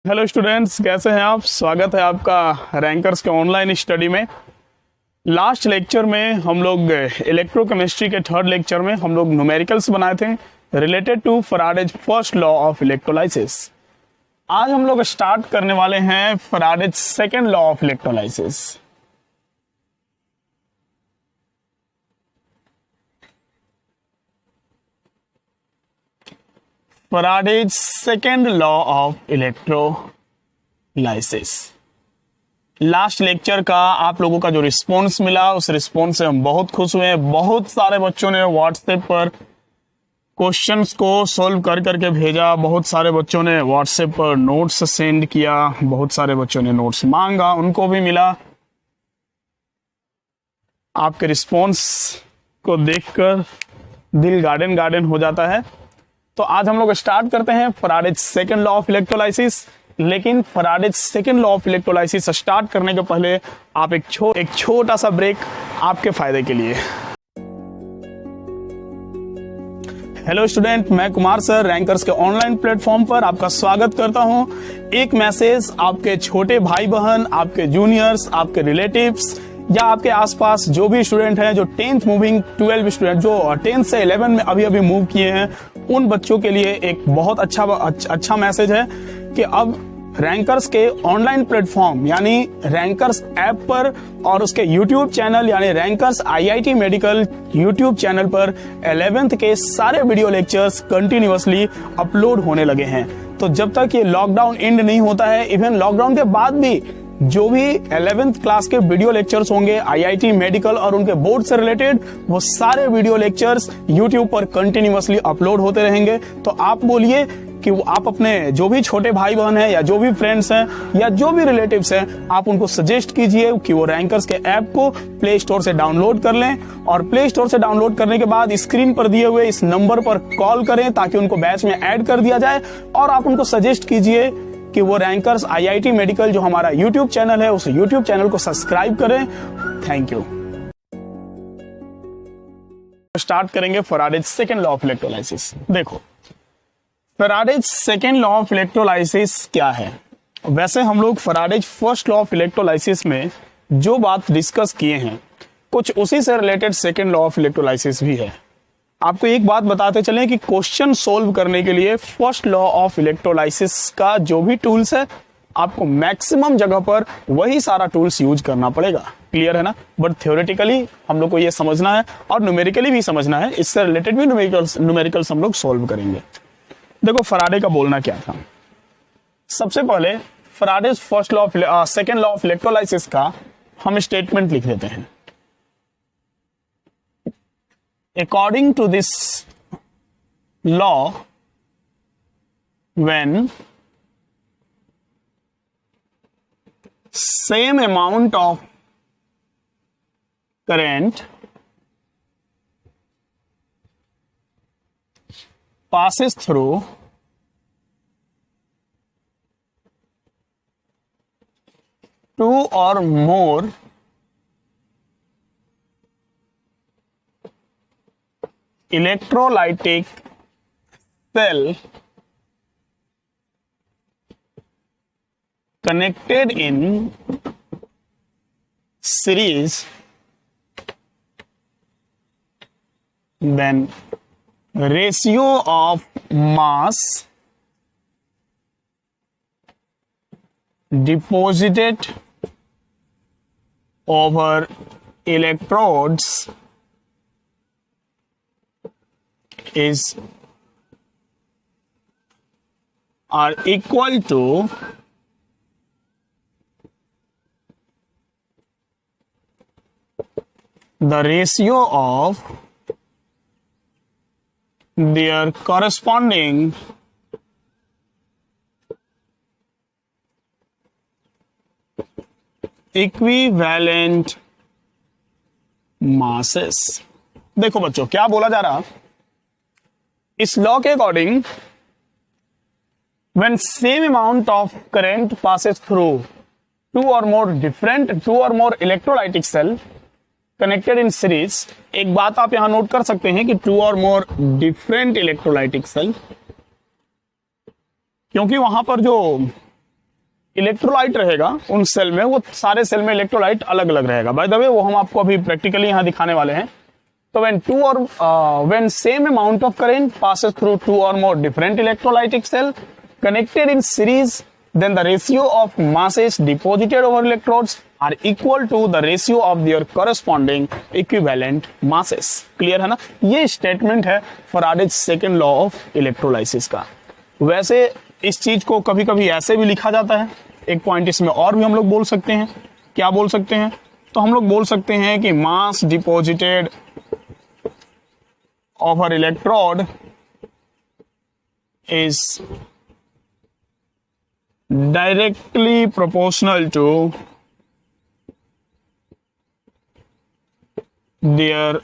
Hello students, कैसे हैं आप। स्वागत है आपका रैंकर्स के ऑनलाइन स्टडी में। लास्ट लेक्चर में हम लोग इलेक्ट्रोकेमिस्ट्री के थर्ड लेक्चर में हम लोग न्यूमेरिकल्स बनाए थे related to Faraday's first law of electrolysis. आज हम लोग स्टार्ट करने वाले हैं Faraday's second law of electrolysis. Faraday's second law of electrolysis. Last lecture का आप लोगों का जो रिस्पॉन्स मिला, उस रिस्पॉन्स से हम बहुत खुश हुए। बहुत सारे बच्चों ने व्हाट्सएप पर क्वेश्चंस को सॉल्व कर करके भेजा, बहुत सारे बच्चों ने व्हाट्सएप पर नोट्स सेंड किया, बहुत सारे बच्चों ने नोट्स मांगा, उनको भी मिला। आपके रिस्पॉन्स को देखकर दिल गार्डन गार्डन हो जाता है। तो आज हम लोग स्टार्ट करते हैं Faraday's second law of electrolysis. लेकिन Faraday's second law of electrolysis start करने के पहले आप एक छोटा सा ब्रेक आपके फायदे के लिए। हेलो स्टूडेंट, मैं कुमार सर रैंकर्स के ऑनलाइन प्लेटफॉर्म पर आपका स्वागत करता हूं। एक मैसेज आपके छोटे भाई बहन, आपके जूनियर्स, आपके रिलेटिव्स या आपके आसपास जो भी स्टूडेंट हैं जो 10th मूविंग 12 स्टूडेंट जो 10th से 11 में अभी मूव किए हैं, उन बच्चों के लिए एक बहुत अच्छा मैसेज है कि अब रैंकर्स के ऑनलाइन प्लेटफॉर्म यानी रैंकर्स ऐप पर और उसके यूट्यूब चैनल यानी rankers IIT medical YouTube channel पर 11th के सारे वीडियो लेक्चर्स कंटिन्यूअसली अपलोड होने लगे हैं। तो जब तक ये लॉकडाउन एंड नहीं होता है, इवन लॉकडाउन के बाद भी जो भी 11th क्लास के वीडियो लेक्चर्स होंगे IIT मेडिकल और उनके बोर्ड से रिलेटेड, वो सारे वीडियो लेक्चर्स यूट्यूब पर कंटिन्यूअसली अपलोड होते रहेंगे। तो आप बोलिए कि आप अपने जो भी छोटे भाई बहन हैं या जो भी फ्रेंड्स हैं या जो भी रिलेटिव्स हैं, आप उनको सजेस्ट कीजिए कि वो रैंकर्स के ऐप को प्ले स्टोर से डाउनलोड कर लें। और प्ले स्टोर से डाउनलोड करने के बाद स्क्रीन पर दिए हुए इस नंबर पर कॉल करें ताकि उनको बैच में ऐड कर दिया जाए। और आप उनको सजेस्ट कीजिए कि वो रैंकर्स IIT मेडिकल जो हमारा यूट्यूब चैनल है, उस यूट्यूब चैनल को सब्सक्राइब करें। Thank you. स्टार्ट करेंगे Faraday's second law of electrolysis. देखो, Faraday's second law of electrolysis क्या है। वैसे हम लोग Faraday's first law of electrolysis में जो बात डिस्कस किए हैं, कुछ उसी से related second law of electrolysis भी है। आपको एक बात बताते चलें कि क्वेश्चन सोल्व करने के लिए फर्स्ट लॉ ऑफ इलेक्ट्रोलाइसिस का जो भी टूल्स है, आपको मैक्सिमम जगह पर वही सारा टूल्स यूज करना पड़ेगा। क्लियर है ना। बट थ्योरेटिकली हम लोग को ये समझना है और न्यूमेरिकली भी समझना है। इससे रिलेटेड भी न्यूमेरिकल्स हम लोग सोल्व करेंगे। देखो, फैराडे का बोलना क्या था। सबसे पहले Faraday's first law of second law of electrolysis का हम स्टेटमेंट लिख देते हैं। According to this law, when same amount of current passes through two or more electrolytic cell connected in series, then ratio of mass deposited over electrodes are equal to the ratio of their corresponding equivalent masses। देखो बच्चों, क्या बोला जा रहा, इस law के according when same amount of current passes through two or more electrolytic cell connected in series, एक बात आप यहां नोट कर सकते हैं कि two or more different electrolytic cell, क्योंकि वहां पर जो इलेक्ट्रोलाइट रहेगा उन सेल में, वो सारे सेल में इलेक्ट्रोलाइट अलग अलग रहेगा। बाय द वे वो हम आपको अभी प्रैक्टिकली यहाँ दिखाने वाले हैं। तो when same amount of current passes through two or more different electrolytic cell connected in series, then the ratio of masses deposited over electrodes are equal to the ratio of their corresponding equivalent masses। Clear है ना? ये statement है Faraday's second law of electrolysis का। वैसे इस चीज को कभी कभी ऐसे भी लिखा जाता है। एक पॉइंट इसमें और भी हम लोग बोल सकते हैं। क्या बोल सकते हैं? तो हम लोग बोल सकते हैं कि मास deposited over electrode is directly proportional to their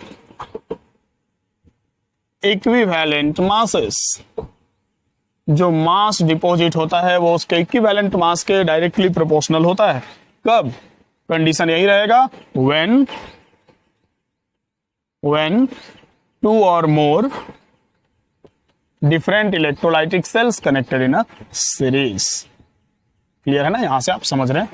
equivalent masses। जो मास डिपॉजिट होता है वो उसके इक्विवेलेंट मास के डायरेक्टली प्रोपोर्शनल होता है। कब? कंडीशन यही रहेगा when two or more different electrolytic cells connected in a series। Clear है ना? यहां से आप समझ रहे हैं,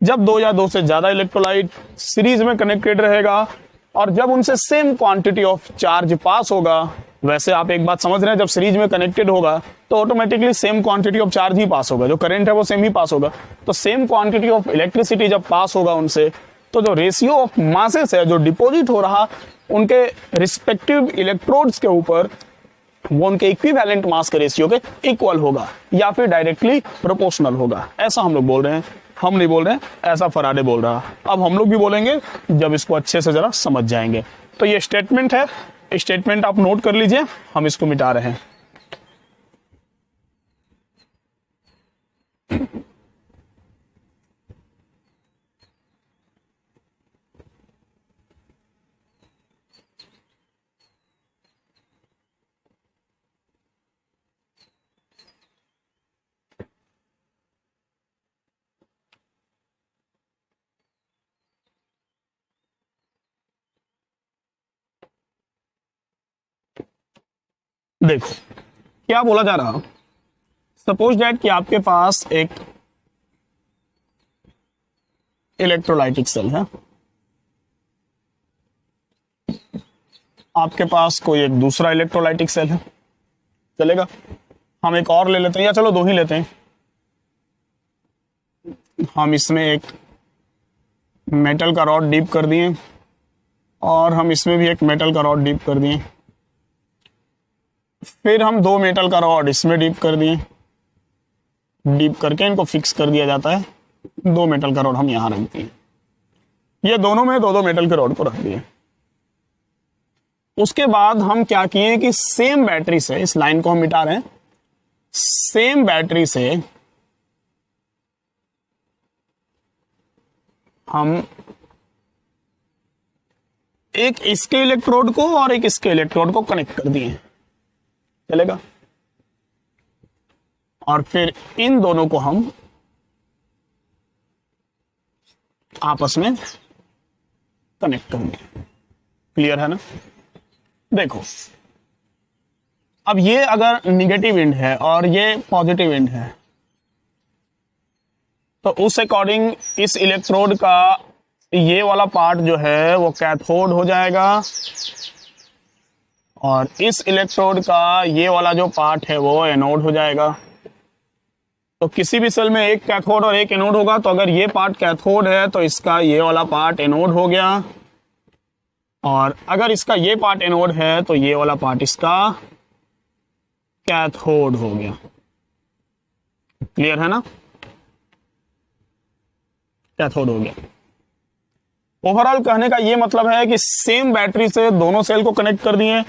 जब दो या दो से ज्यादा इलेक्ट्रोलाइट सीरीज में कनेक्टेड रहेगा और जब उनसे सेम क्वांटिटी ऑफ चार्ज पास होगा। वैसे आप एक बात समझ रहे हैं, जब सीरीज में कनेक्टेड होगा तो automatically same quantity of charge ही पास होगा, जो करंट है वो सेम ही पास होगा। तो सेम क्वांटिटी ऑफ इलेक्ट्रिसिटी जब पास होगा उनसे, तो जो रेशियो ऑफ मासेस है जो डिपॉजिट हो रहा उनके रिस्पेक्टिव इलेक्ट्रोड्स के ऊपर, वो उनके इक्विवेलेंट मास के रेशियो के इक्वल होगा या फिर डायरेक्टली प्रोपोर्शनल होगा। ऐसा हम लोग बोल रहे हैं, हम नहीं बोल रहे हैं, ऐसा फैराडे बोल रहा। अब हम लोग भी बोलेंगे जब इसको अच्छे से जरा समझ जाएंगे। तो ये स्टेटमेंट है, स्टेटमेंट आप नोट कर लीजिए, हम इसको मिटा रहे हैं। देखो क्या बोला जा रहा। सपोज दैट कि आपके पास एक इलेक्ट्रोलाइटिक सेल है, आपके पास कोई एक दूसरा इलेक्ट्रोलाइटिक सेल है, चलेगा? हम एक और ले लेते हैं, या चलो दो ही लेते हैं। हम इसमें एक मेटल का रॉड डीप कर दिए और हम इसमें भी एक मेटल का रॉड डीप कर दिए। फिर हम दो मेटल का रॉड इसमें डीप कर दिए, डीप करके इनको फिक्स कर दिया जाता है। दो मेटल का रॉड हम यहां रख दिए, ये दोनों में दो दो मेटल के रॉड को रख दिए। उसके बाद हम क्या किए कि सेम बैटरी से, इस लाइन को हम मिटा रहे हैं, सेम बैटरी से हम एक इसके इलेक्ट्रोड को और एक इसके इलेक्ट्रोड को कनेक्ट कर दिए, चलेगा? और फिर इन दोनों को हम आपस में कनेक्ट करेंगे। क्लियर है ना? देखो अब ये अगर निगेटिव एंड है और ये पॉजिटिव एंड है, तो उस अकॉर्डिंग इस इलेक्ट्रोड का ये वाला पार्ट जो है वो कैथोड हो जाएगा और इस इलेक्ट्रोड का ये वाला जो पार्ट है वो एनोड हो जाएगा। तो किसी भी सेल में एक कैथोड और एक एनोड होगा, तो अगर ये पार्ट कैथोड है तो इसका ये वाला पार्ट एनोड हो गया, और अगर इसका ये पार्ट एनोड है तो ये वाला पार्ट इसका कैथोड हो गया। क्लियर है ना? कैथोड हो गया। ओवरऑल कहने का ये मतलब है कि सेम बैटरी से दोनों सेल को कनेक्ट कर दिए,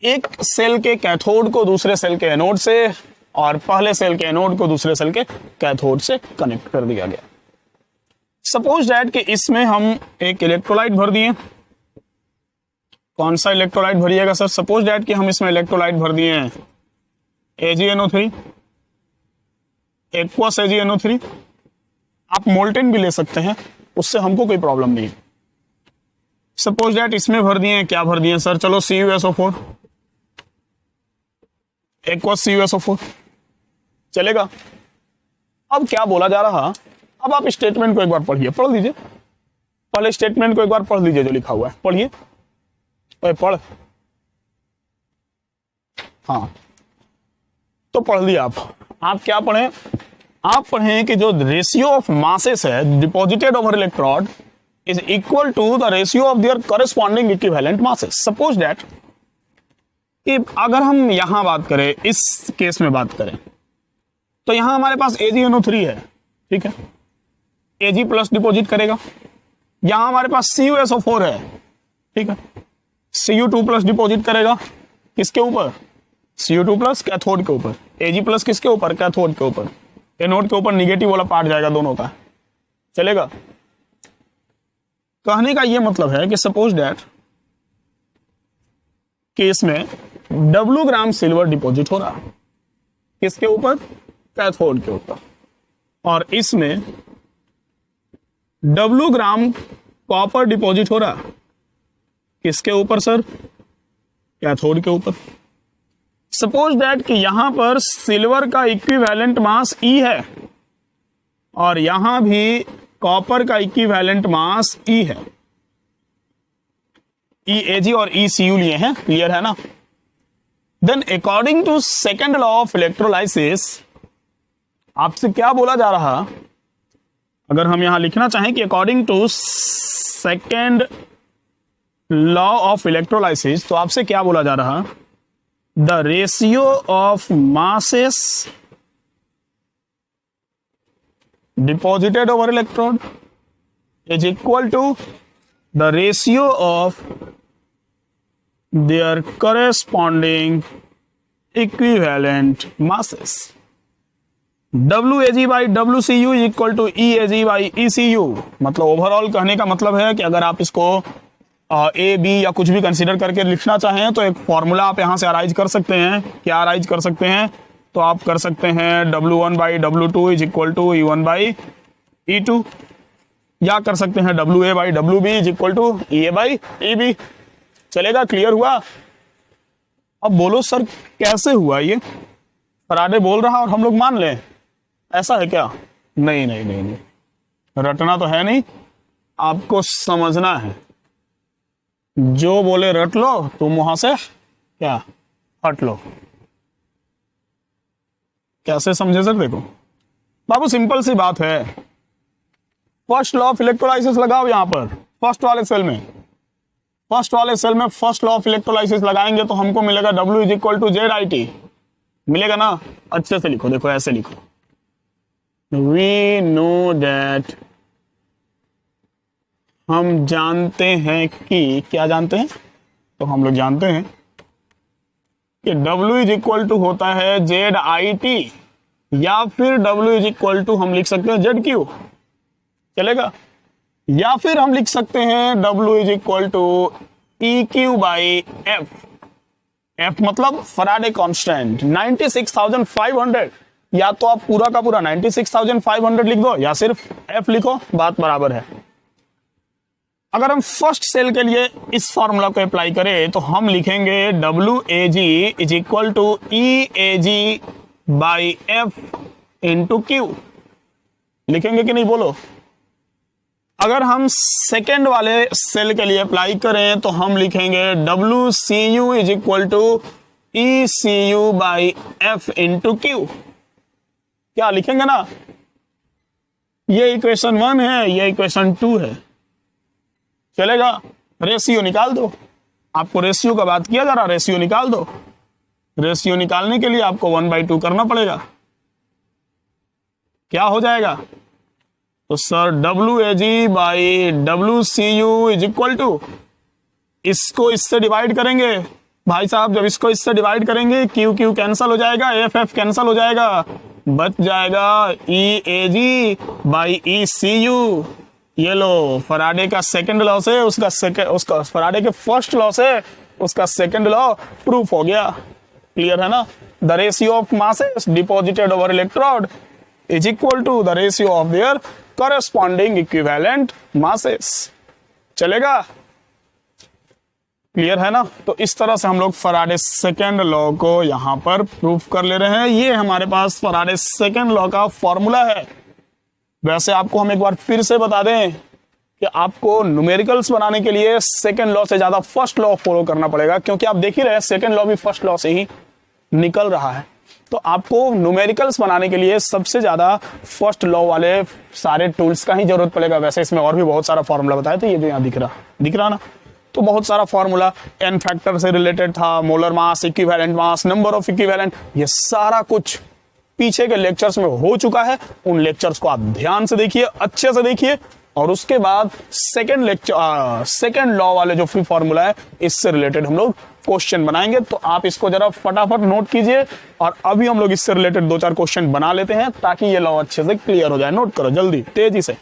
एक सेल के कैथोड को दूसरे सेल के एनोड से और पहले सेल के एनोड को दूसरे सेल के कैथोड से कनेक्ट कर दिया गया। सपोज दैट कि इसमें हम एक इलेक्ट्रोलाइट भर दिए। कौन सा इलेक्ट्रोलाइट भरिएगा सर? सपोज दैट कि हम इसमें इलेक्ट्रोलाइट भर दिए हैं AgNO3, एक्वस AgNO3। आप मोल्टेन भी ले सकते हैं, उससे हमको कोई प्रॉब्लम नहीं। सपोज दैट इसमें भर दिए, क्या भर दिए सर? चलो CuSO4, एक्वस CuSO4, चलेगा? अब क्या बोला जा रहा, अब आप स्टेटमेंट को एक बार पढ़िए, पढ़ लीजिए, पहले स्टेटमेंट को एक बार पढ़ लीजिए जो लिखा हुआ है, पढ़िए, पढ़, हाँ तो पढ़ लिया आप क्या पढ़े, आप पढ़ें कि जो रेशियो ऑफ मासेस है deposited over electrode is equal to the ratio of their corresponding equivalent masses. Suppose that कि अगर हम यहां बात करें, इस केस में बात करें, तो यहां हमारे पास AgNO3 है, ठीक है, Ag प्लस डिपॉजिट करेगा, यहां हमारे पास CuSO4 है, ठीक है, Cu2 प्लस डिपॉजिट करेगा, किसके ऊपर, Cu2 प्लस कैथोड के ऊपर, Ag प्लस किसके ऊपर, कैथोड के ऊपर, एनोड के ऊपर निगेटिव वाला पार्ट जाएगा दोनों का, चलेगा। कहने का यह मतलब है कि सपोज दैट कि इसमें W ग्राम सिल्वर डिपॉजिट हो रहा है, किसके ऊपर, कैथोड के ऊपर, और इसमें W ग्राम कॉपर डिपॉजिट हो रहा है, किसके ऊपर सर, कैथोड के ऊपर। सपोज दैट कि यहां पर सिल्वर का इक्विवेलेंट मास E है और यहां भी कॉपर का इक्विवेलेंट मास E है, EAg और ECu लिए हैं, क्लियर है ना। Then according to second law of electrolysis, आपसे क्या बोला जा रहा, अगर हम यहां लिखना चाहें कि according to second law of electrolysis, तो आपसे क्या बोला जा रहा, the ratio of masses deposited over electrode is equal to the ratio of their corresponding equivalent masses. WAg by WCu is equal to EAg by ECu। मतलब overall कहने का मतलब है कि अगर आप इसको A B या कुछ भी कंसीडर करके लिखना चाहें तो एक फॉर्मूला आप यहां से अराइज कर सकते हैं। क्या अराइज कर सकते हैं, तो आप कर सकते हैं W1 by W2 is equal to E1 by E2, या कर सकते हैं WA by WB is equal to EA by EB। चलेगा, क्लियर हुआ। अब बोलो सर कैसे हुआ ये, फराडे बोल रहा और हम लोग मान लें, ऐसा है क्या, नहीं नहीं नहीं नहीं, रटना तो है नहीं, आपको समझना है, जो बोले रट लो तुम वहां से क्या हट लो। कैसे समझे सर, देखो बाबू सिंपल सी बात है, फर्स्ट लॉ ऑफ इलेक्ट्रोलाइसिस लगाओ यहां पर, फर्स्ट वाले सेल में, फर्स्ट वाले सेल में फर्स्ट लॉ ऑफ इलेक्ट्रोलाइसिस लगाएंगे तो हमको मिलेगा W is equal to ZIT, मिलेगा ना। अच्छे से लिखो, देखो ऐसे लिखो, वी नो दैट, हम जानते हैं कि, क्या जानते हैं, तो हम लोग जानते हैं कि W इज इक्वल टू होता है ZIT, या फिर W इज इक्वल टू हम लिख सकते हैं ZQ, चलेगा, या फिर हम लिख सकते हैं W is equal to EQ by F। F मतलब फराडे कांस्टेंट 96,500, या तो आप पूरा का पूरा 96,500 लिख दो या सिर्फ F लिखो, बात बराबर है। अगर हम फर्स्ट सेल के लिए इस फॉर्मूला को अप्लाई करें तो हम लिखेंगे WAG is equal to EAG by F into Q, लिखेंगे कि नहीं बोलो। अगर हम सेकेंड वाले सेल के लिए अप्लाई करें तो हम लिखेंगे WCU is equal to ECU by F into Q, क्या लिखेंगे ना। ये इक्वेशन 1 है, ये इक्वेशन 2 है, चलेगा। रेशियो निकाल दो, आपको रेशियो का बात किया जा रहा, रेशियो निकाल दो। रेशियो निकालने के लिए आपको 1/2 करना पड़ेगा, क्या हो जाएगा, तो sir WAG by WCU is equal to, इसको इससे डिवाइड करेंगे भाई साहब, जब इसको इससे डिवाइड करेंगे QQ कैंसल हो जाएगा, FF कैंसल हो जाएगा, बच जाएगा EAG बाई ECU। ये लो फराडे का सेकंड लॉ से उसका फराडे के फर्स्ट लॉ से उसका सेकंड लॉ प्रूफ हो गया, क्लियर है ना। The ratio of masses deposited over electrode is equal to the ratio of their corresponding equivalent masses, चलेगा। क्लियर है ना। तो इस तरह से हम लोग फैराडे सेकेंड लॉ को यहां पर प्रूफ कर ले रहे हैं। ये हमारे पास फैराडे सेकेंड लॉ का फॉर्मूला है। वैसे आपको हम एक बार फिर से बता दें कि आपको न्यूमेरिकल्स बनाने के लिए सेकेंड लॉ से ज्यादा फर्स्ट लॉ फॉलो करना पड़ेगा, क्योंकि आप देख ही रहे हैं सेकेंड लॉ भी फर्स्ट लॉ से ही निकल रहा है। तो आपको न्यूमेरिकल्स बनाने के लिए सबसे ज्यादा फर्स्ट लॉ वाले सारे टूल्स का ही जरूरत पड़ेगा। वैसे इसमें और भी बहुत सारा फॉर्मूला बताया, तो ये जो यहाँ दिख रहा ना, तो बहुत सारा फॉर्मूला एन फैक्टर से रिलेटेड था, molar mass, equivalent mass, number of equivalent, ये सारा कुछ पीछे के लेक्चर्स में हो चुका है। उन लेक्चर्स को आप ध्यान से देखिए, अच्छे से देखिए, और उसके बाद सेकेंड लॉ वाले जो फ्री फॉर्मूला है इससे रिलेटेड हम लोग क्वेश्चन बनाएंगे। तो आप इसको जरा फटाफट नोट कीजिए, और अभी हम लोग इससे रिलेटेड 2-4 क्वेश्चन बना लेते हैं ताकि ये लॉ अच्छे से क्लियर हो जाए। नोट करो जल्दी, तेजी से।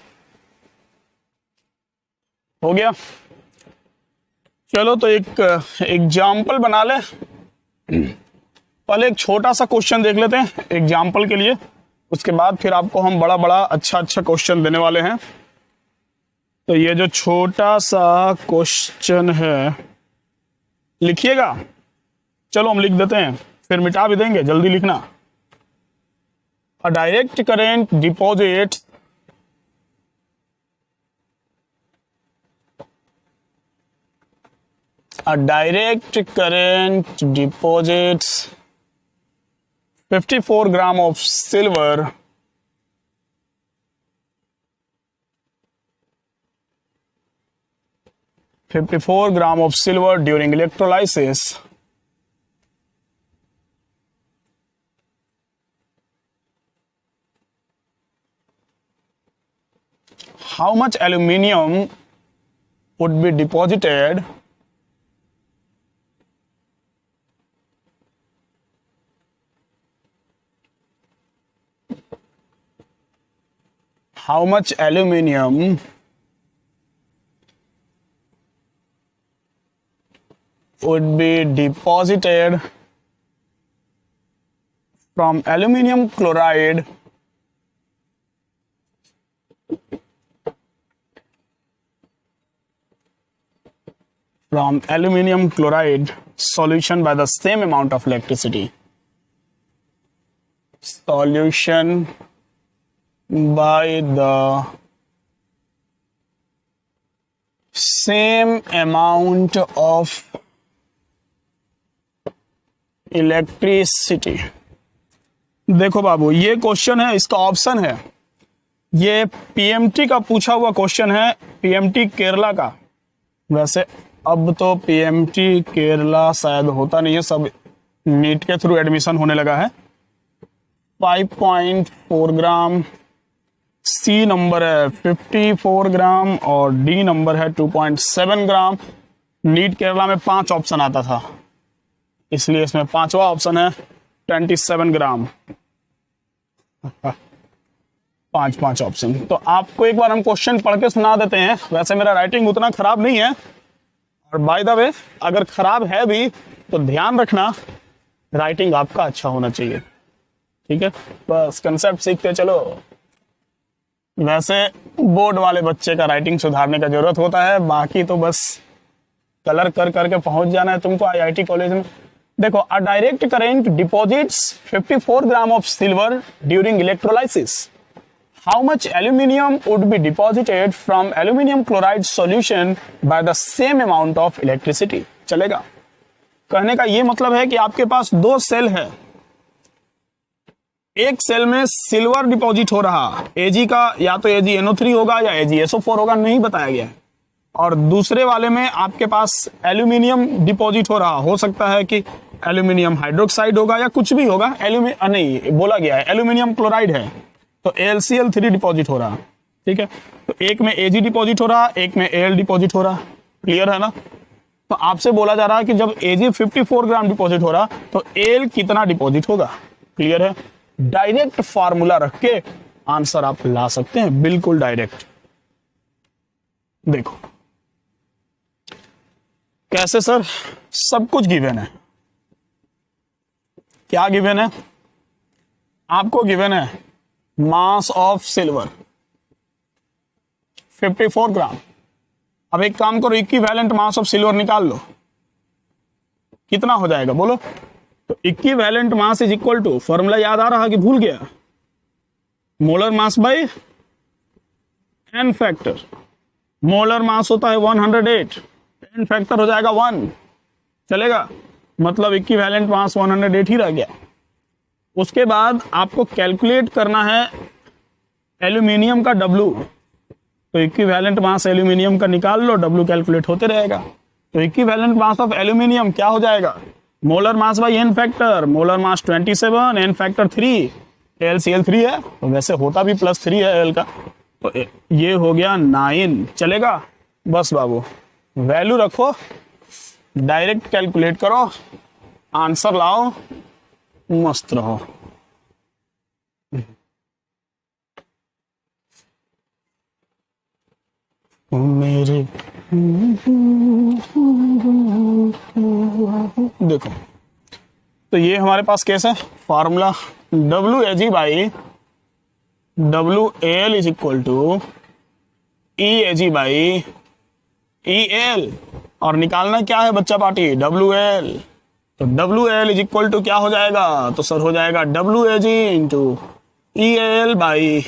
हो गया, चलो तो एक एग्जाम्पल बना ले। पहले एक छोटा सा क्वेश्चन देख लेते हैं एग्जाम्पल के लिए, उसके बाद फिर आपको हम बड़ा बड़ा अच्छा क्वेश्चन देने वाले हैं। तो ये जो छोटा सा क्वेश्चन है लिखिएगा। चलो हम लिख देते हैं, फिर मिटा भी देंगे, जल्दी लिखना। अ direct current deposit deposits 54 gram of silver during electrolysis. How much aluminium would be deposited from aluminum chloride solution by the same amount of electricity. Solution by the same amount of electricity. देखो बाबू, ये question है, इसका option है, ये PMT का पूछा हुआ question है, पीएमटी केरला का। वैसे अब तो पीएमटी केरला शायद होता नहीं है, सब नीट के थ्रू एडमिशन होने लगा है। 5.4 ग्राम, सी नंबर है 54 ग्राम और डी नंबर है 2.7 ग्राम। नीट केरला में 5 ऑप्शन आता था, इसलिए इसमें 5वां ऑप्शन है 27 ग्राम। 5 ऑप्शन। तो आपको एक बार हम क्वेश्चन पढ़ के सुना देते हैं। वैसे मेरा राइटिंग उतना खराब नहीं है, और बाय द वे अगर खराब है भी तो ध्यान रखना राइटिंग आपका अच्छा होना चाहिए, ठीक है। बस कंसेप्ट सीखते चलो। वैसे बोर्ड वाले बच्चे का राइटिंग सुधारने का जरूरत होता है, बाकी तो बस कलर कर करके पहुंच जाना है तुमको आईआईटी कॉलेज में। देखो, अ direct current deposits 54 gram of silver during electrolysis. How much aluminium would be deposited from aluminium chloride solution by the same amount of electricity. चलेगा। कहने का ये मतलब है कि आपके पास 2 सेल है, एक सेल में सिल्वर डिपॉजिट हो रहा, एजी का या तो AgNO3 होगा या AgSO4 होगा, नहीं बताया गया है। और दूसरे वाले में आपके पास एल्यूमिनियम डिपॉजिट हो रहा, हो सकता है कि एल्यूमिनियम हाइड्रोक्साइड होगा या कुछ भी होगा। नहीं बोला गया है एल्यूमिनियम क्लोराइड है, तो AlCl3 डिपॉजिट हो रहा, ठीक है। तो एक में Ag डिपॉजिट हो रहा, एक में Al डिपॉजिट हो रहा। क्लियर है ना। तो आपसे बोला जा रहा है कि जब Ag 54 ग्राम डिपॉजिट हो रहा तो Al कितना डिपॉजिट होगा। क्लियर है। डायरेक्ट फार्मूला रख के आंसर आप ला सकते हैं, बिल्कुल डायरेक्ट। देखो कैसे सर, सब कुछ गिवन है। क्या गिवन है आपको? गिवन है मास ऑफ सिल्वर 54 ग्राम। अब एक काम करो, इक्विवेलेंट मास ऑफ सिल्वर निकाल लो। कितना हो जाएगा बोलो। तो equivalent mass is equal to, formula याद आ रहा कि भूल गया, molar mass by n factor. Molar mass होता है 108, एन फैक्टर हो जाएगा 1, चलेगा, मतलब इक्विवेलेंट मास 108 ही रह गया। उसके बाद आपको कैलकुलेट करना है एल्यूमिनियम का W, तो इक्विवेलेंट मास एल्यूमिनियम का निकाल लो, W कैलकुलेट होते रहेगा। तो इक्विवेलेंट मास ऑफ एल्यूमिनियम क्या हो जाएगा, molar mass by n factor, molar mass 27, n factor 3, LCl3 है, तो वैसे होता भी +3 है एल का, तो ये हो गया 9, चलेगा। बस बाबू वैल्यू रखो, डायरेक्ट कैलकुलेट करो, आंसर लाओ, मस्त रहो। मेरे देखो, तो ये हमारे पास केस है, formula WAG by WAL is equal to EAG by EL, और निकालना क्या है बच्चा पार्टी, WL। तो WL इज इक्वल टू क्या हो जाएगा, तो सर हो जाएगा WAG into EL by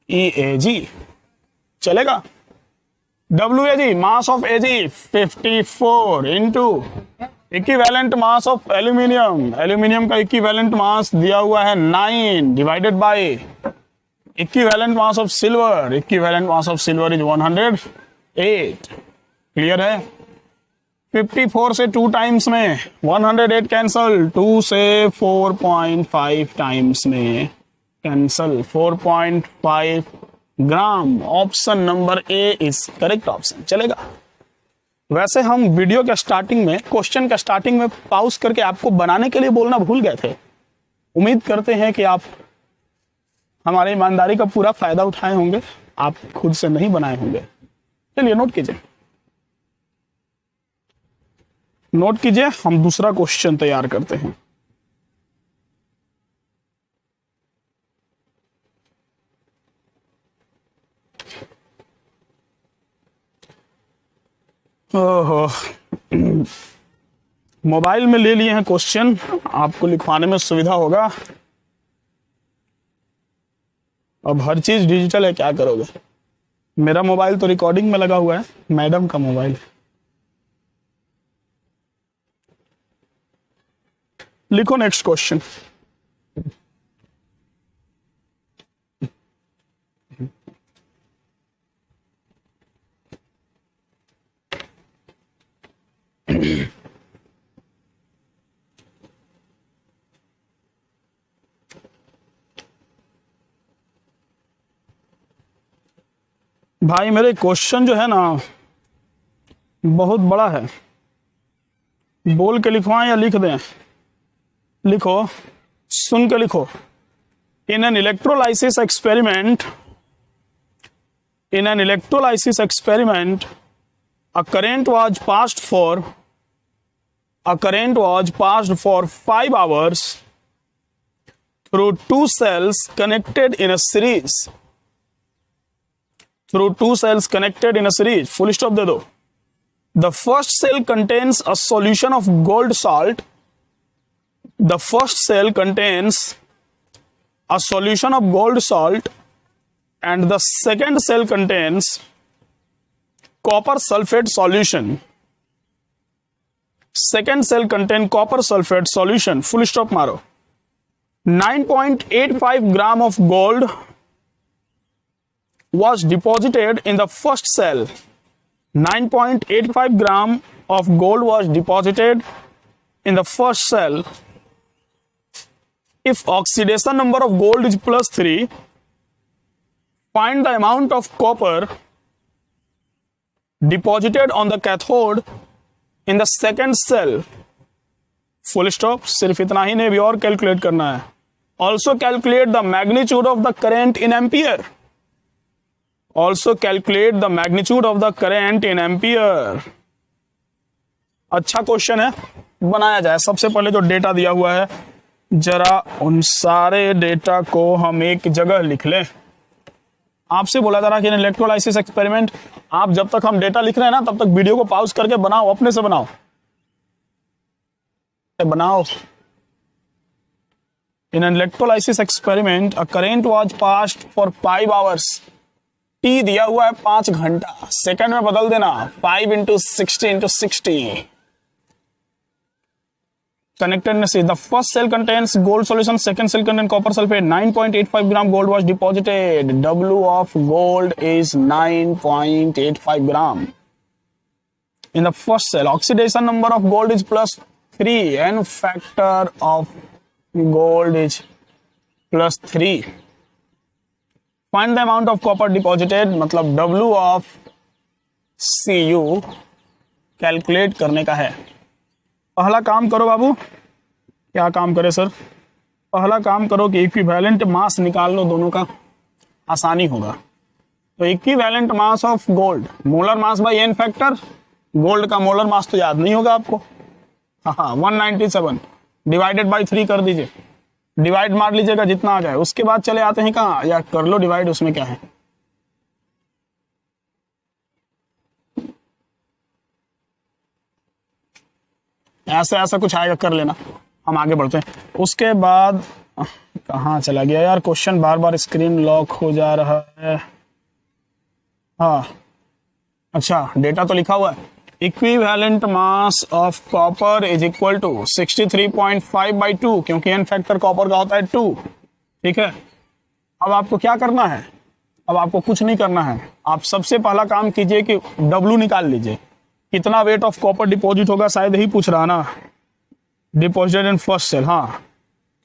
EAG, चलेगा। WAG mass of AG 54 into equivalent mass of aluminium, aluminium का इक्विवेलेंट मास दिया हुआ है 9 divided by equivalent mass of silver, equivalent mass of silver is 108, clear है। 54 से 2 टाइम्स में 108 कैंसल, 2 से 4.5 times में cancel, 4.5 gram. Option number A is correct option, चलेगा। वैसे हम वीडियो के स्टार्टिंग में, क्वेश्चन के स्टार्टिंग में पॉज करके आपको बनाने के लिए बोलना भूल गए थे। उम्मीद करते हैं कि आप हमारी ईमानदारी का पूरा फायदा उठाए होंगे, आप खुद से नहीं बनाए होंगे। चलिए नोट कीजिए, नोट कीजिए, हम दूसरा क्वेश्चन तैयार करते हैं। ओहो, मोबाइल में ले लिए हैं क्वेश्चन, आपको लिखवाने में सुविधा होगा। अब हर चीज डिजिटल है, क्या करोगे। मेरा मोबाइल तो रिकॉर्डिंग में लगा हुआ है, मैडम का मोबाइल। लिखो नेक्स्ट क्वेश्चन। भाई मेरे क्वेश्चन जो है ना बहुत बड़ा है, बोल के लिखवाएं या लिख दें। लिखो, सुन के लिखो। In an electrolysis experiment, a current was passed for 5 hours through 2 cells connected in a series. Full stop दे दो। The first cell contains a solution of gold salt. The first cell contains a solution of gold salt and the second cell contains copper sulfate solution. Second cell contain copper sulfate solution. Full stop मारो। 9.85 gram of gold was deposited in the first cell. 9.85 gram of gold was deposited in the first cell. If oxidation number of gold is +3, find the amount of copper deposited on the cathode in the second cell. Full stop। सिर्फ इतना ही नहीं, भी और calculate करना है। Also calculate the magnitude of the current in ampere. अच्छा question है, बनाया जाए। सबसे पहले जो डेटा दिया हुआ है, जरा उन सारे डेटा को हम एक जगह लिख लें। आपसे बोला जा रहा है कि इलेक्ट्रोलाइसिस एक्सपेरिमेंट, आप जब तक हम डेटा लिख रहे हैं ना, तब तक वीडियो को पॉज करके बनाओ, अपने से बनाओ। बनाओ। In an electrolysis experiment a current was passed for 5 hours. T दिया हुआ है 5 घंटा, सेकंड में बदल देना, 5 into 60 into 60। Connectedness is the first cell contains gold solution, second cell contains copper sulfate. 9.85 gram gold was deposited. W of gold is 9.85 gram. In the first cell, oxidation number of gold is +3 and factor of gold is +3. Find the amount of copper deposited, मतलब W of Cu calculate करने का है। पहला काम करो बाबू, क्या काम करे सर? पहला काम करो कि इक्विवेलेंट मास निकाल लो दोनों का, आसानी होगा। तो equivalent mass of gold, molar mass by N factor, gold का मोलर मास तो याद नहीं होगा आपको। हाँ 197 डिवाइडेड बाई 3 कर दीजिए, डिवाइड मार लीजिएगा जितना आ जाए। उसके बाद चले आते हैं कहाँ, या कर लो डिवाइड, उसमें क्या है। ऐसा ऐसा कुछ आएगा, कर लेना, हम आगे बढ़ते हैं। उसके बाद कहाँ चला गया यार क्वेश्चन, बार बार स्क्रीन लॉक हो जा रहा है। हाँ अच्छा, डेटा तो लिखा हुआ है। Equivalent mass of copper is equal to 63.5/2, क्योंकि एन फैक्टर कॉपर का होता है 2। ठीक है, अब आपको क्या करना है? अब आपको कुछ नहीं करना है। आप सबसे पहला काम कीजिए कि W निकाल लीजिए, कितना वेट ऑफ कॉपर डिपॉजिट होगा, शायद यही पूछ रहा ना। डिपॉजिटेड इन फर्स्ट सेल, हाँ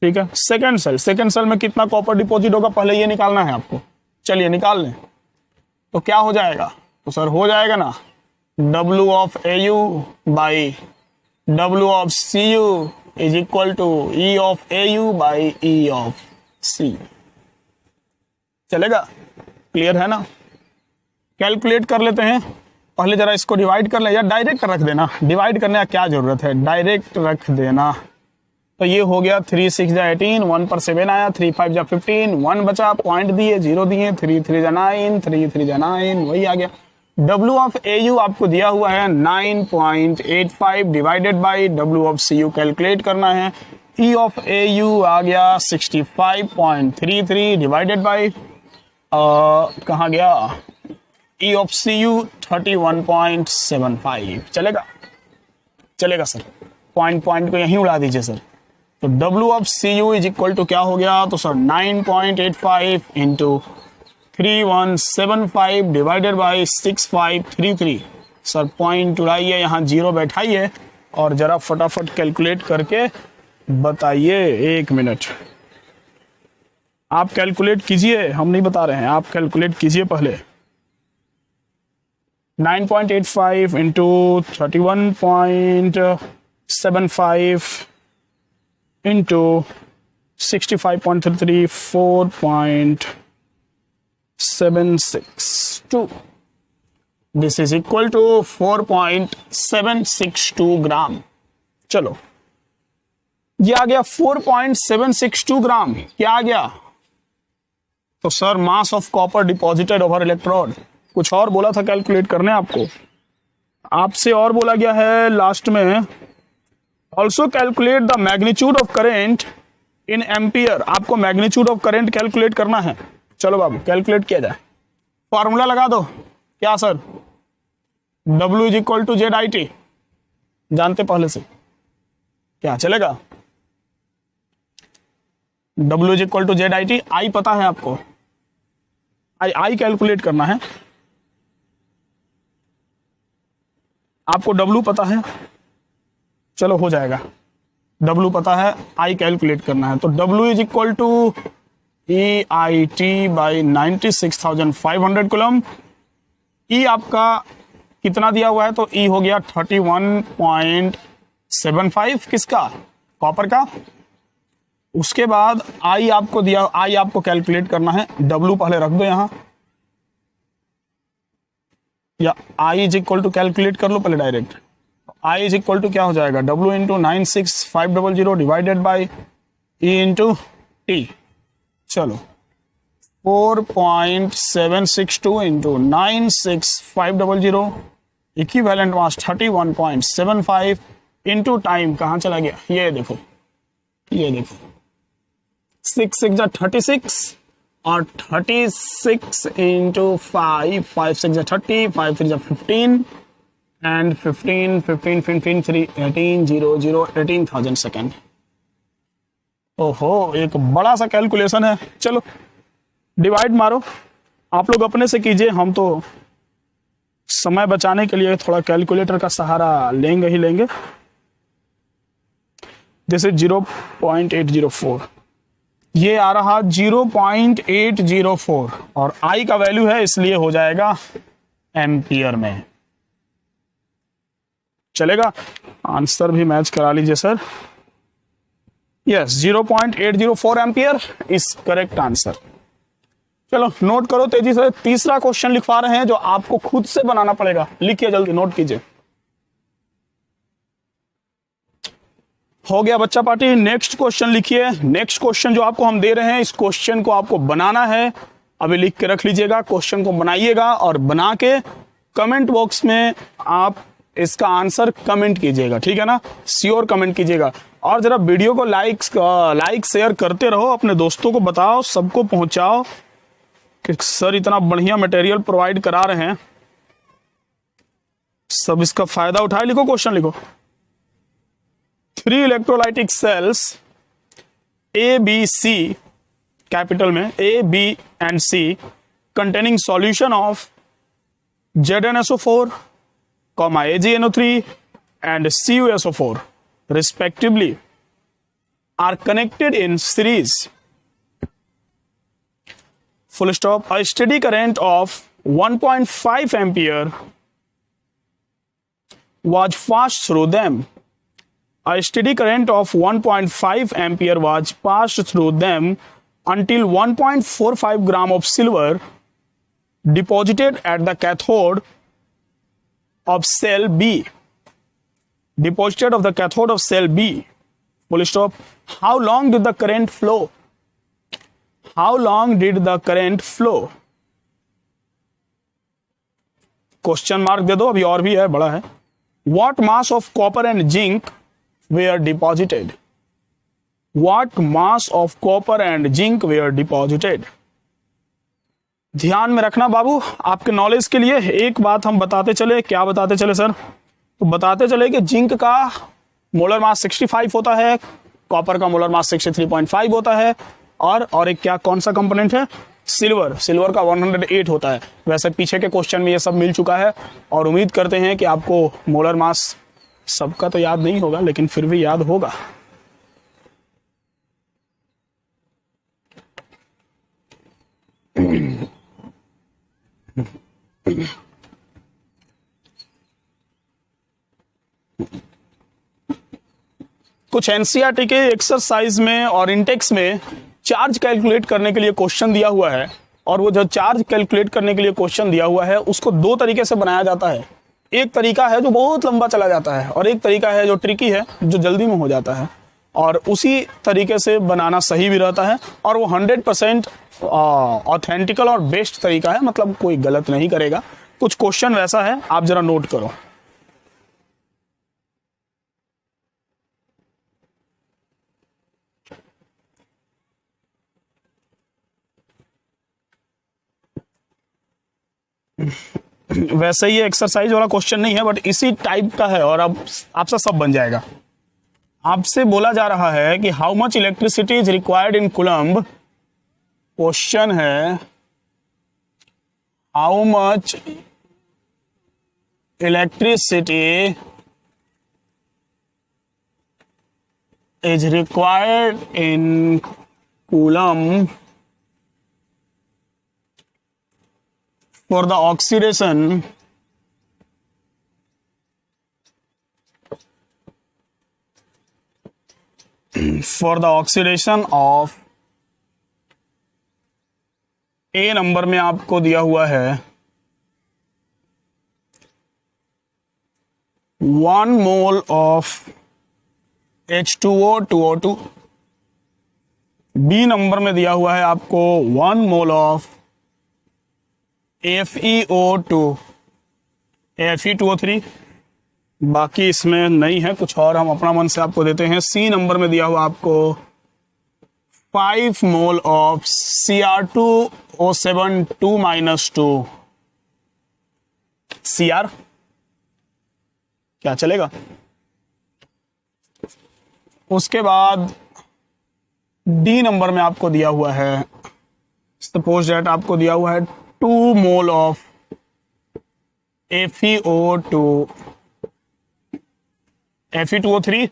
ठीक है। सेकंड सेल में कितना कॉपर डिपॉजिट होगा, पहले ये निकालना है आपको। चलिए निकाल लें। तो क्या हो जाएगा? तो सर हो जाएगा ना, W of AU by W of CU is equal to E of AU by E of C। चलेगा? क्लियर है ना? कैलकुलेट कर लेते हैं। पहले जरा इसको डिवाइड कर ले, या डायरेक्ट रख देना, डिवाइड करने का क्या जरूरत है, डायरेक्ट रख देना। तो ये हो गया 3 6 जा 18, 1 पर 7 आया, 3 5 जा 15, 1 बचा, पॉइंट दिए, 0 दिए, 3 3 जा 9, 3 3 जा 9, वही आ गया। W ऑफ AU आपको दिया हुआ है 9.85 divided by W of CU calculate करना है। E ऑफ AU आ गया 65.33 डिवाइडेड बाई कहाँ गया, E ऑफ CU 31.75। चलेगा? चलेगा सर, पॉइंट को यहीं उड़ा दीजिए सर। तो W of CU is equal to क्या हो गया, तो sir 9.85 into 3175 divided by 6533। Sir point उड़ाइए, यहाँ 0 बैठाइए और जरा फटाफट कैलकुलेट करके बताइए। 1 मिनट आप कैलकुलेट कीजिए, हम नहीं बता रहे हैं, आप कैलकुलेट कीजिए पहले। 9.85 into 31.75 into 65.33 4.762। This is equal to 4.762 gram. चलो ये आ गया 4.762 ग्राम। क्या आ गया? तो sir mass of copper deposited over electrode. कुछ और बोला था कैलकुलेट करने आपको, आपसे और बोला गया है लास्ट में, also calculate the magnitude of current in ampere. आपको मैग्नीट्यूड ऑफ करेंट कैलकुलेट करना है। चलो बाबू कैलकुलेट किया जाए। फॉर्मूला लगा दो। क्या sir? W is equal to ZIT, जानते पहले से? क्या चलेगा? W is equal to ZIT। I पता है आपको, I कैलकुलेट करना है। आपको W पता है, चलो हो जाएगा। W पता है, I कैलकुलेट करना है। तो W is equal to EIT by 96,500 coulomb. E आपका कितना दिया हुआ है, तो E हो गया 31.75 किसका, कॉपर का। उसके बाद I आपको दिया, I आपको कैलकुलेट करना है। W पहले रख दो यहां, या I is equal to calculate कर लो पहले direct. I is equal to क्या हो जाएगा, W into 96,500 divided by E into T। चलो 4.762 into 96,500, equivalent mass 31.75 into time कहाँ चला गया, ये देखो 6 6 जा 36 और 36 इंटू 5 5 6 जा 30 5 3 जा 15 एंड 15 15 15 3 18 0 0 18,000 सेकेंड। ओहो, एक बड़ा सा कैलकुलेशन है। चलो डिवाइड मारो, आप लोग अपने से कीजिए, हम तो समय बचाने के लिए थोड़ा कैलकुलेटर का सहारा लेंगे ही लेंगे। जैसे 0.804, ये आ रहा 0.804 और आई का वैल्यू है इसलिए हो जाएगा एम्पियर में। चलेगा, आंसर भी मैच करा लीजिए sir. Yes, 0.804 ampere is correct answer. चलो नोट करो तेजी से, तीसरा क्वेश्चन लिखवा रहे हैं जो आपको खुद से बनाना पड़ेगा। लिखिए जल्दी, नोट कीजिए। हो गया बच्चा पार्टी, नेक्स्ट क्वेश्चन लिखिए। नेक्स्ट क्वेश्चन जो आपको हम दे रहे हैं, इस क्वेश्चन को आपको बनाना है। अभी लिख के रख लीजिएगा, क्वेश्चन को बनाइएगा और बना के कमेंट बॉक्स में आप इसका आंसर कमेंट कीजिएगा, ठीक है ना, श्योर कमेंट कीजिएगा। और जरा वीडियो को लाइक शेयर करते रहो, अपने दोस्तों को बताओ, सबको पहुंचाओ कि सर इतना बढ़िया मटेरियल प्रोवाइड करा रहे हैं, सब इसका फायदा उठाए। लिखो क्वेश्चन, लिखो। 3 electrolytic cells A B C, capital में A B and C, containing solution of ZnSO4, AgNO3 and CuSO4 respectively are connected in series, full stop. A steady current of 1.5 ampere was passed through them. A steady current of 1.5 ampere was passed through them until 1.45 gram of silver deposited at the cathode of cell B. Deposited of the cathode of cell B. Full stop. How long did the current flow? How long did the current flow? Question mark दे दो, अभी और भी है, बड़ा है। What mass of copper and zinc were deposited? What mass of copper and zinc were deposited? ध्यान में रखना बाबू, आपके नॉलेज के लिए एक बात हम बताते चले। क्या बताते चले सर? तो बताते चले कि जिंक का मोलर मास 65 होता है, कॉपर का मोलर मास 63.5 होता है, और एक क्या, कौन सा कंपोनेंट है? सिल्वर का 108 होता है। वैसे पीछे के क्वेश्चन में ये सब मिल चुका है और उम्मीद करते हैं कि आपको मोलर मास सबका तो याद नहीं होगा, लेकिन फिर भी याद होगा। कुछ एनसीईआरटी के एक्सरसाइज में और इंटेक्स में चार्ज कैलकुलेट करने के लिए क्वेश्चन दिया हुआ है, और वो जो चार्ज कैलकुलेट करने के लिए क्वेश्चन दिया हुआ है उसको दो तरीके से बनाया जाता है। एक तरीका है जो बहुत लंबा चला जाता है, और एक तरीका है जो ट्रिकी है, जो जल्दी में हो जाता है। और उसी तरीके से बनाना सही भी रहता है, और वो 100% ऑथेंटिकल और बेस्ट तरीका है, मतलब कोई गलत नहीं करेगा। कुछ क्वेश्चन वैसा है, आप जरा नोट करो। वैसे ये एक्सरसाइज वाला क्वेश्चन नहीं है, बट इसी टाइप का है, और अब आपसे सब बन जाएगा। आपसे बोला जा रहा है कि how much electricity is required in coulomb. Question है how much electricity is required in coulomb for the oxidation of A number में आपको दिया हुआ है 1 mole of H2O 2O2। B number में दिया हुआ है आपको 1 मोल ऑफ FeO2 Fe2O3। बाकी इसमें नहीं है कुछ और, हम अपना मन से आपको देते हैं। सी नंबर में दिया हुआ आपको 5 मोल ऑफ Cr2O7 2-2 Cr, क्या चलेगा? उसके बाद डी नंबर में आपको दिया हुआ है, सपोज दैट आपको दिया हुआ है 2 मोल ऑफ FeO2 Fe2O3।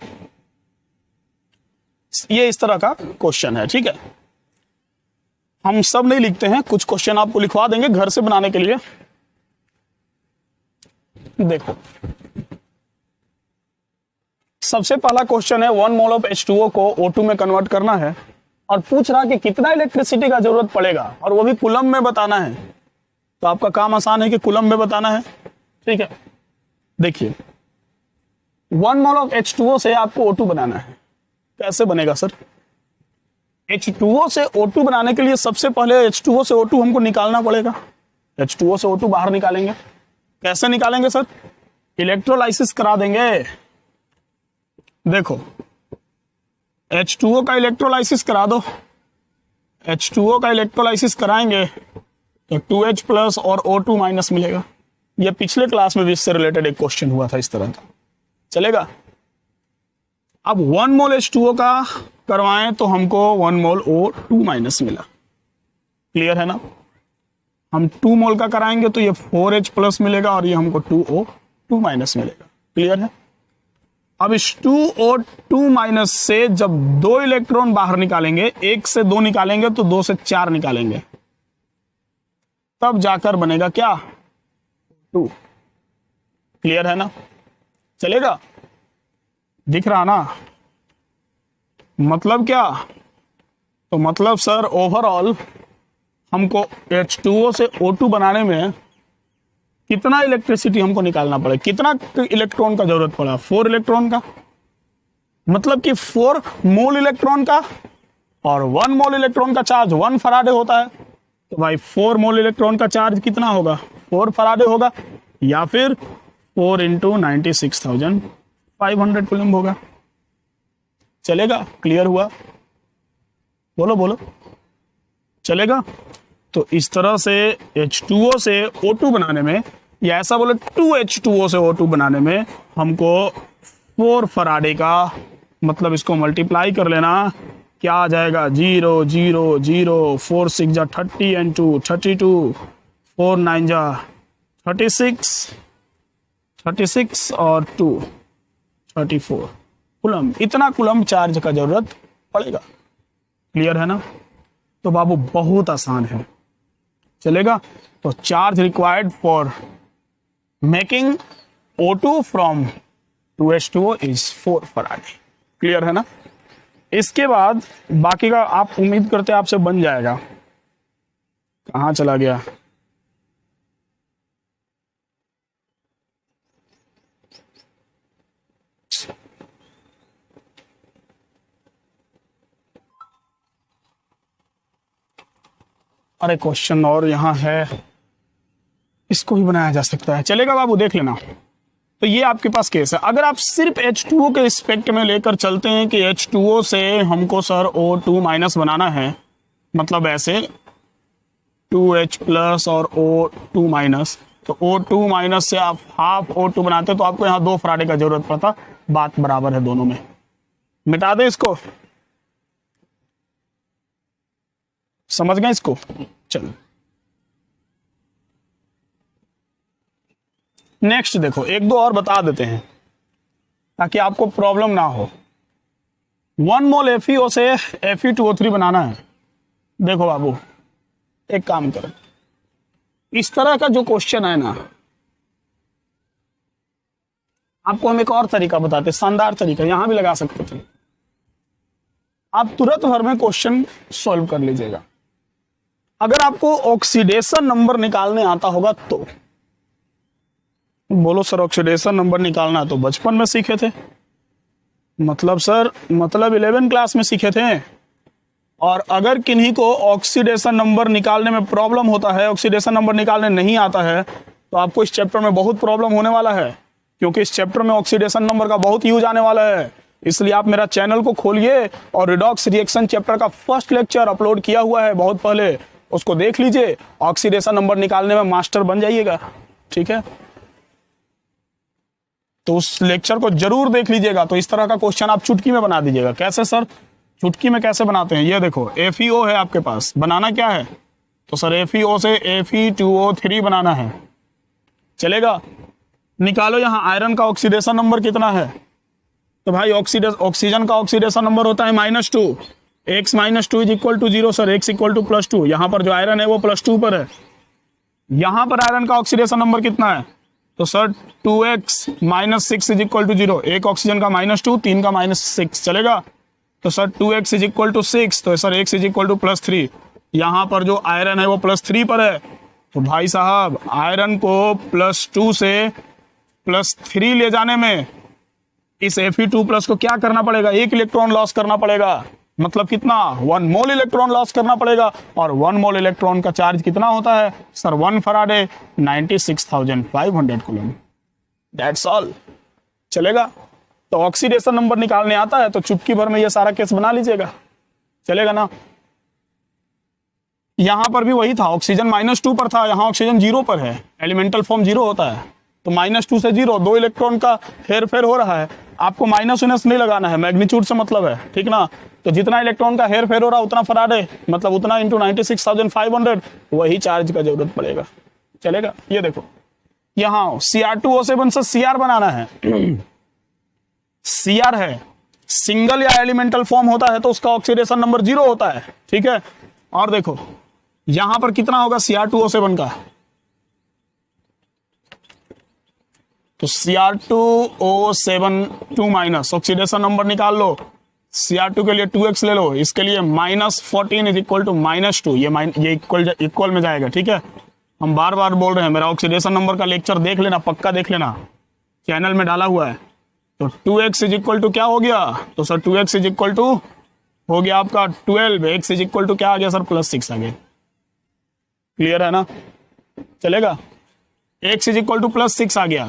ये इस तरह का क्वेश्चन है, ठीक है। हम सब नहीं लिखते हैं, कुछ क्वेश्चन आपको लिखवा देंगे घर से बनाने के लिए। देखो, सबसे पहला क्वेश्चन है 1 मोल ऑफ H2O को O2 में कन्वर्ट करना है और पूछ रहा कि कितना इलेक्ट्रिसिटी का जरूरत पड़ेगा और वो भी कूलम में बताना है। तो आपका काम आसान है कि कूलम में बताना है, ठीक है। देखिए, 1 मोल ऑफ H2O से आपको O2 बनाना है। कैसे बनेगा सर? H2O से O2 बनाने के लिए सबसे पहले H2O से O2 हमको निकालना पड़ेगा। H2O से O2 बाहर निकालेंगे। कैसे निकालेंगे सर? इलेक्ट्रोलाइसिस करा देंगे। देखो, H2O का इलेक्ट्रोलाइसिस करा दो। H2O का इलेक्ट्रोलाइसिस कराएंगे तो 2H प्लस और O2 माइनस मिलेगा। यह पिछले क्लास में भी इससे रिलेटेड एक क्वेश्चन हुआ था इस तरह का, चलेगा। अब 1 मोल H2O का करवाएं तो हमको 1 मोल O2 माइनस मिला। क्लियर है ना? हम 2 मोल का कराएंगे तो ये 4H प्लस मिलेगा और ये हमको 2O2 माइनस मिलेगा। क्लियर है? अब इस 2O2 माइनस से जब 2 इलेक्ट्रॉन बाहर निकालेंगे, 1 से 2 निकालेंगे तो 2 से 4 निकालेंगे, तब जाकर बनेगा क्या? 2। क्लियर है ना? चलेगा? दिख रहा ना? मतलब क्या? तो मतलब सर ओवरऑल हमको H2O से O2 बनाने में कितना इलेक्ट्रिसिटी हमको निकालना पड़े, कितना इलेक्ट्रॉन का जरूरत पड़ा? 4 इलेक्ट्रॉन का, मतलब कि 4 मोल इलेक्ट्रॉन का, और 1 मोल इलेक्ट्रॉन का चार्ज 1 फराडे होता है। तो भाई 4 मोल इलेक्ट्रॉन का चार्ज कितना होगा? 4 फराडे होगा, या फिर 4 इंटू 96,500 कूलम होगा। चलेगा? क्लियर हुआ? बोलो बोलो, चलेगा? तो इस तरह से H2O से O2 बनाने में, या ऐसा बोले 2H2O से O2 बनाने में हमको 4 फराडे का, मतलब इसको मल्टीप्लाई कर लेना, क्या आ जाएगा? 0 0 0 4 6 जा 30 एंड 2 32 4 9 जा 36 36 और 2 34 कूलम। इतना कूलम चार्ज का जरूरत पड़ेगा। क्लियर है ना? तो बाबू बहुत आसान है, चलेगा। तो charge required for making O2 from 2H2O is 4 Faraday. Clear है ना? इसके बाद बाकी का आप उम्मीद करते हैं आपसे बन जाएगा। कहां चला गया? अरे क्वेश्चन और यहां है, इसको भी बनाया जा सकता है। चलेगा बाबू, देख लेना। तो ये आपके पास केस है। अगर आप सिर्फ H2O के रिस्पेक्ट में लेकर चलते हैं कि H2O से हमको सर O2 माइनस बनाना है, मतलब ऐसे 2H प्लस और O2 माइनस, तो O2 माइनस से आप हाफ O2 बनाते तो आपको यहाँ 2 फराडे का जरूरत पड़ता। बात बराबर है दोनों में। मिटा दें इसको, समझ गए इसको? चलो नेक्स्ट देखो, एक दो और बता देते हैं ताकि आपको प्रॉब्लम ना हो। 1 मोल FeO से Fe2O3 बनाना है। देखो बाबू, एक काम करो, इस तरह का जो क्वेश्चन है ना, आपको हम एक और तरीका बताते, शानदार तरीका, यहां भी लगा सकते थे। आप तुरंत भर में क्वेश्चन सॉल्व कर लीजिएगा। अगर आपको ऑक्सीडेशन नंबर निकालने आता होगा तो बोलो सर, ऑक्सीडेशन नंबर निकालना तो बचपन में सीखे थे, मतलब सर, मतलब 11 क्लास में सीखे थे। और अगर किन्हीं को ऑक्सीडेशन नंबर निकालने में प्रॉब्लम होता है, ऑक्सीडेशन नंबर निकालने नहीं आता है, तो आपको इस चैप्टर में बहुत प्रॉब्लम होने वाला है। क्योंकि इस चैप्टर में ऑक्सीडेशन नंबर का बहुत यूज आने वाला है। इसलिए आप मेरा चैनल को खोलिए और रिडॉक्स रिएक्शन चैप्टर का फर्स्ट लेक्चर अपलोड किया हुआ है बहुत पहले, उसको देख लीजिए। ऑक्सीडेशन नंबर निकालने में मास्टर बन जाइएगा, ठीक है। तो उस लेक्चर को जरूर देख लीजिएगा। तो इस तरह का क्वेश्चन आप चुटकी में बना दीजिएगा। कैसे सर? चुटकी में कैसे बनाते हैं, ये देखो FeO है आपके पास, बनाना क्या है? तो सर FeO से Fe2O3 बनाना है, चलेगा। निकालो यहाँ आयरन का ऑक्सीडेशन नंबर कितना है। तो भाई ऑक्सीजन का ऑक्सीडेशन नंबर होता है -2, x -2 is equal to 0 sir, x equal to +2। यहाँ पर जो आयरन है वो +2 पर है। यहाँ पर आयरन का ऑक्सीडेशन नंबर कितना है? तो sir 2x -6 is equal to 0। एक ऑक्सीजन का -2, 3 का -6, चलेगा। तो sir 2x is equal to 6, तो sir x is equal to +3। यहाँ पर जो आयरन है वो +3 पर है। तो भाई साहब आयरन को +2 से +3 ले जाने में इस Fe2+ को क्या करना पड़ेगा? 1 इलेक्ट्रॉन लॉस करना पड़ेगा। मतलब कितना? 1 मोल इलेक्ट्रॉन लॉस करना पड़ेगा। और 1 मोल इलेक्ट्रॉन का चार्ज कितना होता है sir? 1 Faraday, 96,500 coulomb. That's all, चलेगा। तो ऑक्सीडेशन नंबर निकालने आता है तो चुटकी भर में ये सारा केस बना लीजिएगा, चलेगा ना। यहां पर भी वही था, ऑक्सीजन -2 पर था, यहां ऑक्सीजन 0 पर है। एलिमेंटल फॉर्म 0 होता है, तो -2 से 0, 2 इलेक्ट्रॉन का हेर फेर हो रहा है। आपको माइनस नहीं लगाना है, मैग्नीट्यूड से मतलब है, ठीक ना। तो जितना इलेक्ट्रॉन का हेर फेर हो रहा है उतना फराडे, मतलब उतना इंटू 96,500 वही चार्ज का जरूरत पड़ेगा, चलेगा। ये देखो यहाँ Cr2O7 से Cr बनाना है। Cr है, सिंगल या एलिमेंटल फॉर्म होता है तो उसका ऑक्सीडेशन नंबर 0 होता है, ठीक है। और देखो यहां पर कितना होगा Cr2O7 का? तो Cr2O7 2- ऑक्सीडेशन नंबर निकाल लो। Cr2 के लिए 2x ले लो, इसके लिए -14 इज इक्वल टू -2। ये इक्वल में जाएगा, ठीक है। हम बार बार बोल रहे हैं, मेरा ऑक्सीडेशन नंबर का लेक्चर देख लेना, पक्का देख लेना, चैनल में डाला हुआ है। तो 2x इज इक्वल टू क्या हो गया? तो sir 2x is equal to हो गया आपका 12, x इज इक्वल टू क्या आ गया सर? +6 आ गया। क्लियर है ना, चलेगा। x इज इक्वल टू +6 आ गया।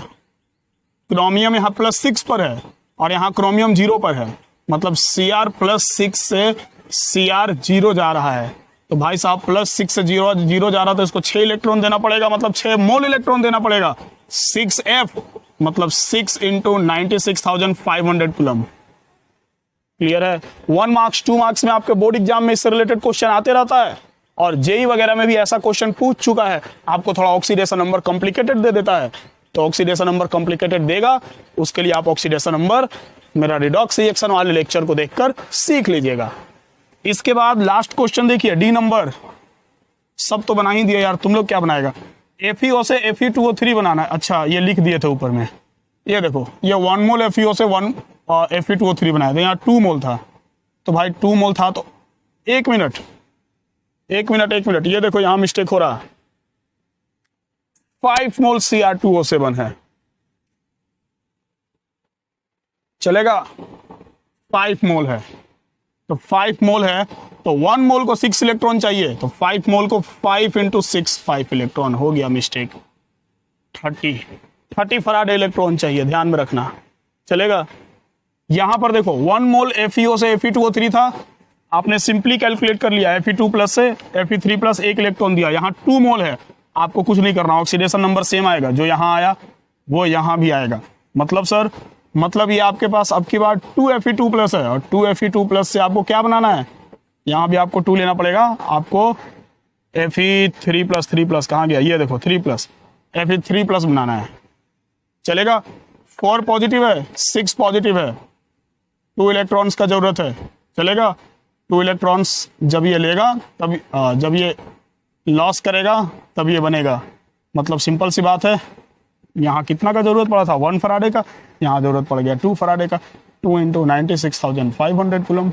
क्रोमियम यहाँ +6 पर है और यहाँ क्रोमियम 0 पर है, मतलब Cr +6 से Cr 0 जा रहा है। तो भाई साहब +6 से 0 जा रहा तो इसको 6 इलेक्ट्रॉन देना पड़ेगा, मतलब 6 मोल इलेक्ट्रॉन देना पड़ेगा। 6f मतलब 6 इंटू 96,500 कूलम। क्लियर है। 1 मार्क्स 2 मार्क्स में आपके बोर्ड एग्जाम में इससे रिलेटेड क्वेश्चन आते रहता है, और जेई वगैरह में भी ऐसा क्वेश्चन पूछ चुका है। आपको थोड़ा ऑक्सीडेशन नंबर कॉम्प्लिकेटेड दे देता है, तो ऑक्सीडेशन नंबर कॉम्प्लिकेटेड देगा, उसके लिए आप ऑक्सीडेशन नंबर मेरा रिडॉक्स रिएक्शन वाले लेक्चर को देखकर सीख लीजिएगा। इसके बाद लास्ट क्वेश्चन देखिए, डी नंबर। सब तो बना ही दिया यार, तुम लोग क्या बनाएगा? FeO से Fe2O3 बनाना है। अच्छा ये लिख दिए थे ऊपर में, ये देखो ये 1 मोल FeO से Fe2O3 बनाया था, यहाँ 2 मोल था। तो भाई 2 मोल था तो एक मिनट, ये देखो यहाँ मिस्टेक हो रहा, 5 मोल Cr2O7 है, चलेगा। 5 मोल है, तो 5 मोल है तो 1 मोल को 6 इलेक्ट्रॉन चाहिए, तो 5 मोल को 5 इंटू 6, 5 इलेक्ट्रॉन हो गया मिस्टेक। 30 फराडे इलेक्ट्रॉन चाहिए, ध्यान में रखना, चलेगा। यहां पर देखो 1 मोल FeO से Fe2O3 था, आपने सिंपली कैलकुलेट कर लिया, Fe2+ से Fe3+ 1 इलेक्ट्रॉन दिया। यहाँ 2 मोल है, आपको कुछ नहीं करना, ऑक्सीडेशन नंबर सेम आएगा, जो यहाँ आया वो यहाँ भी आएगा। मतलब सर, मतलब ये आपके पास अब की बार 2 Fe2+ है, और 2 Fe2+ से आपको क्या बनाना है? यहाँ भी आपको 2 लेना पड़ेगा, आपको Fe3+, कहाँ गया? ये देखो 3+, Fe3+ बनाना है, चलेगा। 4 पॉजिटिव है, 6 पॉजिटिव है, 2 इलेक्ट्रॉन्स का जरूरत है, चलेगा। 2 इलेक्ट्रॉन्स जब ये लेगा तब, जब ये लॉस करेगा तब ये बनेगा। मतलब सिंपल सी बात है, यहाँ कितना का जरूरत पड़ा था? 1 फराडे का, यहाँ जरूरत पड़ गया 2 फराडे का। 2 इंटू 96,500 कूलम।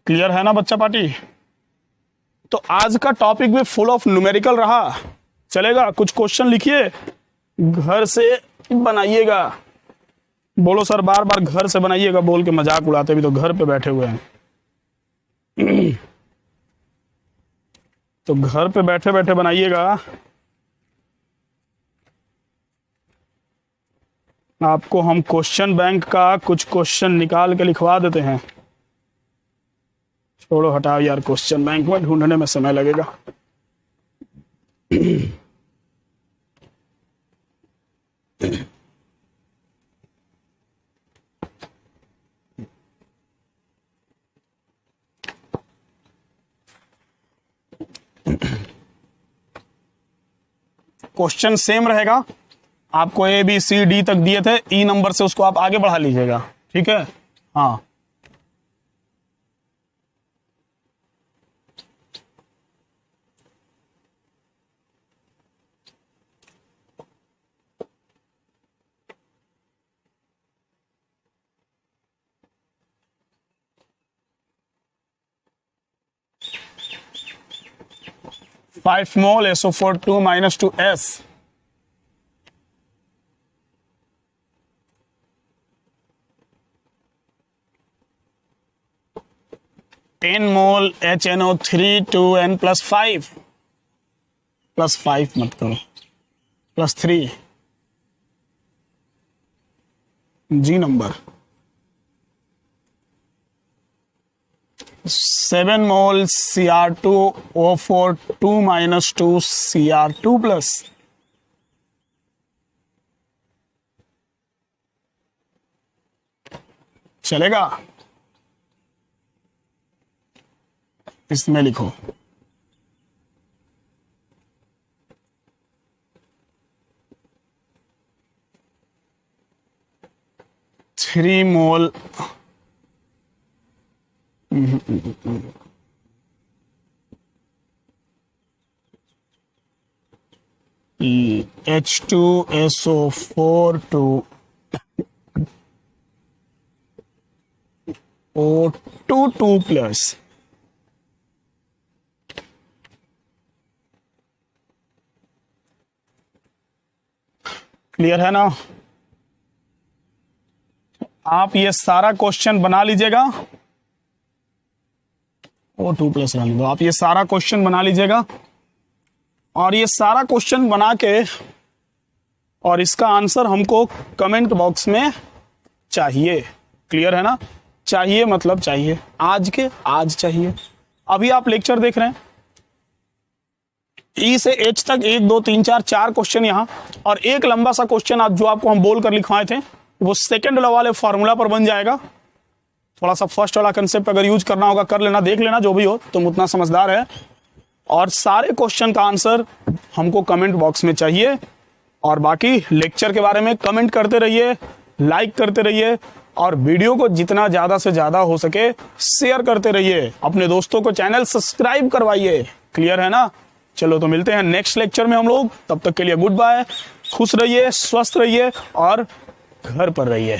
क्लियर है ना बच्चा पार्टी? तो आज का टॉपिक भी फुल ऑफ न्यूमेरिकल रहा, चलेगा। कुछ क्वेश्चन लिखिए, घर से बनाइएगा। बोलो सर बार बार घर से बनाइएगा बोल के मजाक उड़ाते भी, तो घर पे बैठे हुए हैं। तो घर पे बैठे बैठे बनाइएगा। आपको हम क्वेश्चन बैंक का कुछ क्वेश्चन निकाल के लिखवा देते हैं। छोड़ो हटाओ यार, क्वेश्चन बैंक में ढूंढने में समय लगेगा। क्वेश्चन सेम रहेगा, आपको ए बी सी डी तक दिए थे, ई नंबर से उसको आप आगे बढ़ा लीजिएगा, ठीक है। हाँ, five mole SO4 2-2S, ten मोल HNO3 2N+5, +5 मत करो, +3 जी नंबर। 7 मोल Cr2O4 2-2 Cr2+, चलेगा। इसमें लिखो three mole H2SO4 2O2 2+, clear है ना। आप ये सारा क्वेश्चन बना लीजिएगा, O2+ रहने दो, आप ये सारा क्वेश्चन बना लीजिएगा और ये सारा क्वेश्चन बना के और इसका आंसर हमको कमेंट बॉक्स में चाहिए। क्लियर है ना, चाहिए मतलब चाहिए, आज के आज चाहिए। अभी आप लेक्चर देख रहे हैं, ई से एच तक 1 2 3 4 4 क्वेश्चन यहाँ, और एक लंबा सा क्वेश्चन आज जो आपको हम बोल कर लिखवाए थे वो सेकंड वाले फॉर्मूला पर बन जाएगा। थोड़ा सा फर्स्ट वाला कंसेप्ट अगर यूज करना होगा कर लेना, देख लेना, जो भी हो, तुम उतना समझदार है। और सारे क्वेश्चन का आंसर हमको कमेंट बॉक्स में चाहिए। और बाकी लेक्चर के बारे में कमेंट करते रहिए, लाइक करते रहिए, और वीडियो को जितना ज्यादा से ज्यादा हो सके शेयर करते रहिए। अपने दोस्तों को चैनल सब्सक्राइब करवाइए। क्लियर है ना। चलो तो मिलते हैं नेक्स्ट लेक्चर में हम लोग, तब तक के लिए गुड बाय। खुश रहिए, स्वस्थ रहिए और घर पर रहिए।